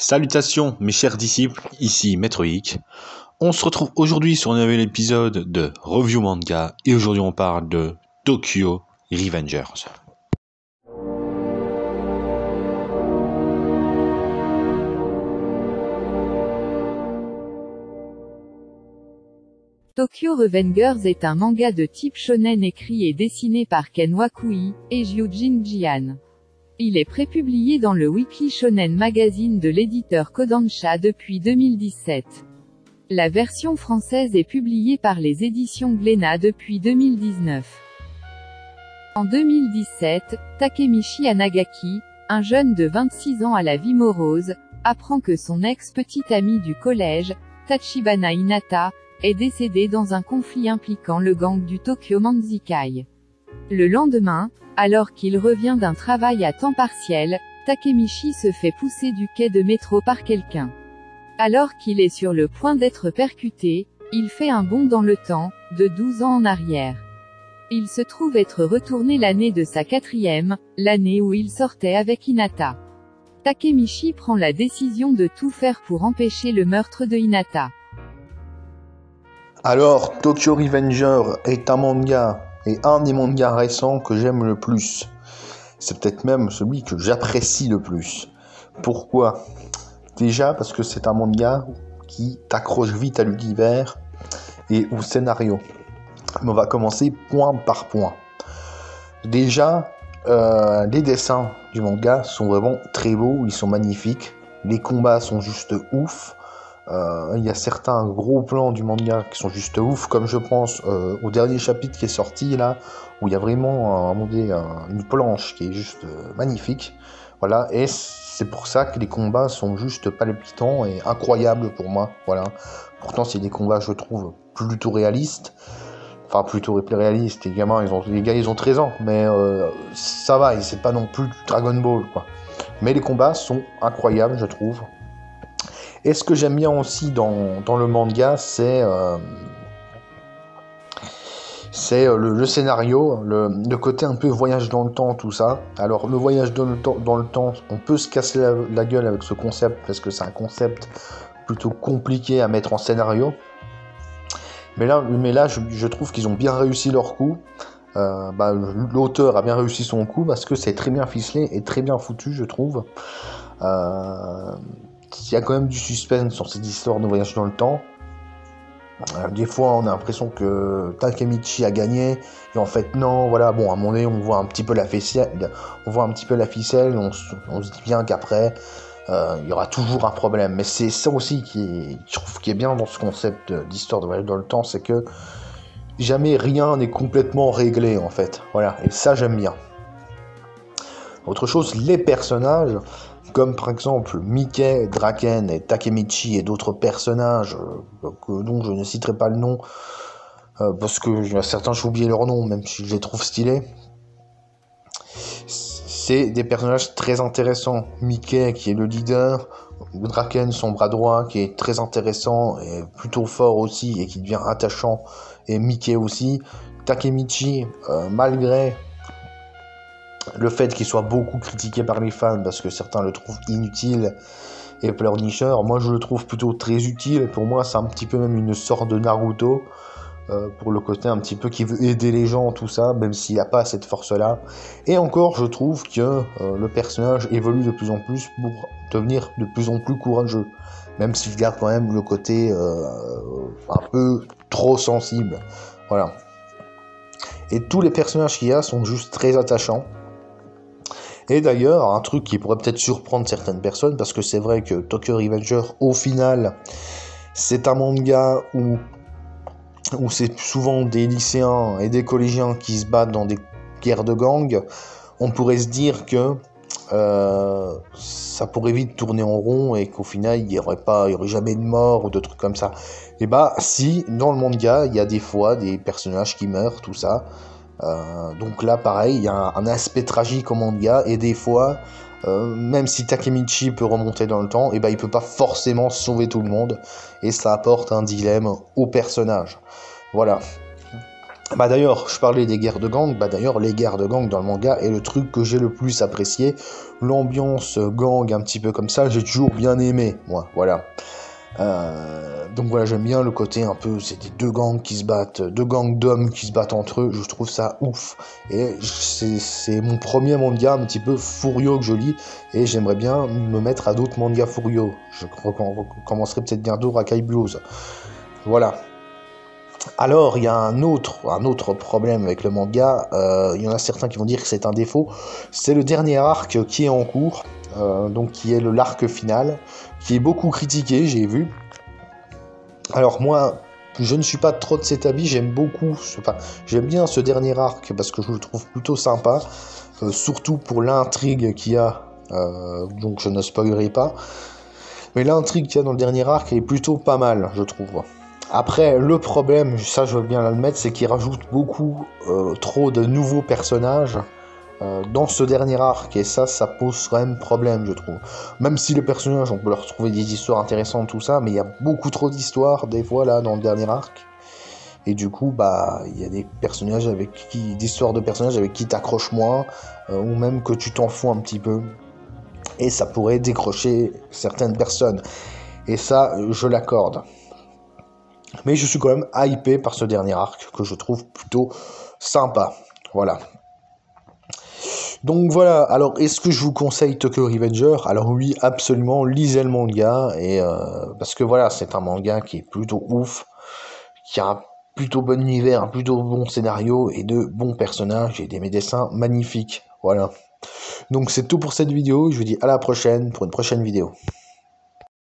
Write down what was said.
Salutations mes chers disciples, ici Maître Hic. On se retrouve aujourd'hui sur un nouvel épisode de Review Manga et aujourd'hui on parle de Tokyo Revengers. Tokyo Revengers est un manga de type shonen écrit et dessiné par Ken Wakui et Hyujin Jian. Il est prépublié dans le Weekly Shonen Magazine de l'éditeur Kodansha depuis 2017. La version française est publiée par les éditions Glénat depuis 2019. En 2017, Takemichi Anagaki, un jeune de 26 ans à la vie morose, apprend que son ex-petite amie du collège, Tachibana Hinata, est décédé dans un conflit impliquant le gang du Tokyo Manzikai. Le lendemain, alors qu'il revient d'un travail à temps partiel, Takemichi se fait pousser du quai de métro par quelqu'un. Alors qu'il est sur le point d'être percuté, il fait un bond dans le temps, de 12 ans en arrière. Il se trouve être retourné l'année de sa quatrième, l'année où il sortait avec Hinata. Takemichi prend la décision de tout faire pour empêcher le meurtre de Hinata. Alors, Tokyo Revenger est un manga, et un des mangas récents que j'aime le plus. C'est peut-être même celui que j'apprécie le plus. Pourquoi ? Déjà parce que c'est un manga qui t'accroche vite à l'univers et au scénario. Mais on va commencer point par point. Déjà, les dessins du manga sont vraiment très beaux, ils sont magnifiques. Les combats sont juste ouf. Il y a certains gros plans du manga qui sont juste ouf, comme je pense au dernier chapitre qui est sorti là, où il y a vraiment une planche qui est juste magnifique. Voilà, et c'est pour ça que les combats sont juste palpitants et incroyables pour moi. Voilà. Pourtant, c'est des combats, je trouve, plutôt réalistes. Enfin, plutôt réalistes. Les gars, ils ont 13 ans, mais ça va, et c'est pas non plus Dragon Ball, quoi. Mais les combats sont incroyables, je trouve. Et ce que j'aime bien aussi dans le manga, c'est le scénario, le côté un peu voyage dans le temps, tout ça. Alors, le voyage dans le temps, on peut se casser la gueule avec ce concept, parce que c'est un concept plutôt compliqué à mettre en scénario. Mais là je trouve qu'ils ont bien réussi leur coup. L'auteur a bien réussi son coup, parce que c'est très bien ficelé et très bien foutu, je trouve. Il y a quand même du suspense sur cette histoire de voyage dans le temps. Des fois, on a l'impression que Takemichi a gagné, et en fait, non, voilà, bon, à un moment donné, on voit un petit peu la ficelle, on se dit bien qu'après, il y aura toujours un problème. Mais c'est ça aussi je trouve qui est bien dans ce concept d'histoire de voyage dans le temps, c'est que jamais rien n'est complètement réglé, en fait. Voilà, et ça, j'aime bien. Autre chose, les personnages, comme par exemple Mickey, Draken et Takemichi et d'autres personnages dont je ne citerai pas le nom, parce que certains j'ai oublié leur nom, même si je les trouve stylés. C'est des personnages très intéressants. Mickey qui est le leader, Draken son bras droit qui est très intéressant et plutôt fort aussi et qui devient attachant, et Mickey aussi. Takemichi, malgré le fait qu'il soit beaucoup critiqué par les fans parce que certains le trouvent inutile et pleurnicheur, moi je le trouve plutôt très utile. Pour moi c'est un petit peu même une sorte de Naruto, pour le côté un petit peu qui veut aider les gens, tout ça, même s'il n'a pas cette force là. Et encore, je trouve que le personnage évolue de plus en plus pour devenir de plus en plus courageux, même s'il garde quand même le côté un peu trop sensible. Voilà. Et tous les personnages qu'il y a sont juste très attachants. Et d'ailleurs, un truc qui pourrait peut-être surprendre certaines personnes, parce que c'est vrai que Tokyo Revenger, au final, c'est un manga où c'est souvent des lycéens et des collégiens qui se battent dans des guerres de gang. On pourrait se dire que ça pourrait vite tourner en rond et qu'au final, il y aurait jamais de mort ou de trucs comme ça. Et bah, si, dans le manga, il y a des fois des personnages qui meurent, tout ça. Donc là pareil, il y a un aspect tragique au manga, et des fois même si Takemichi peut remonter dans le temps, et il peut pas forcément sauver tout le monde, et ça apporte un dilemme au personnage. Voilà. Bah d'ailleurs, je parlais des guerres de gang, bah d'ailleurs les guerres de gang dans le manga est le truc que j'ai le plus apprécié. L'ambiance gang un petit peu comme ça, j'ai toujours bien aimé, moi, voilà. Donc voilà, j'aime bien le côté un peu, c'est des deux gangs qui se battent, deux gangs d'hommes qui se battent entre eux, je trouve ça ouf. Et c'est mon premier manga un petit peu Furio que je lis, et j'aimerais bien me mettre à d'autres mangas Furio. Je recommencerai peut-être bientôt Rakai Blues. Voilà. Alors, il y a un autre problème avec le manga, il y en a certains qui vont dire que c'est un défaut, c'est le dernier arc qui est en cours, donc qui est l'arc final, qui est beaucoup critiqué, j'ai vu. Alors moi, je ne suis pas trop de cet avis, j'aime bien ce dernier arc, parce que je le trouve plutôt sympa, surtout pour l'intrigue qu'il y a, donc je ne spoilerai pas, mais l'intrigue qu'il y a dans le dernier arc est plutôt pas mal, je trouve. Après, le problème, ça je veux bien l'admettre, c'est qu'il rajoute beaucoup trop de nouveaux personnages dans ce dernier arc, et ça pose quand même problème, je trouve. Même si les personnages, on peut leur trouver des histoires intéressantes, tout ça, mais il y a beaucoup trop d'histoires, des fois, là, dans le dernier arc. Et du coup, bah, il y a des histoires de personnages avec qui t'accroches moins, ou même que tu t'en fous un petit peu. Et ça pourrait décrocher certaines personnes. Et ça, je l'accorde. Mais je suis quand même hypé par ce dernier arc que je trouve plutôt sympa. Voilà. Donc voilà, alors est-ce que je vous conseille Tokyo Revenger? Alors oui, absolument, lisez le manga, parce que voilà, c'est un manga qui est plutôt ouf, qui a un plutôt bon univers, un plutôt bon scénario, et de bons personnages, et des dessins magnifiques. Voilà. Donc c'est tout pour cette vidéo, je vous dis à la prochaine pour une prochaine vidéo.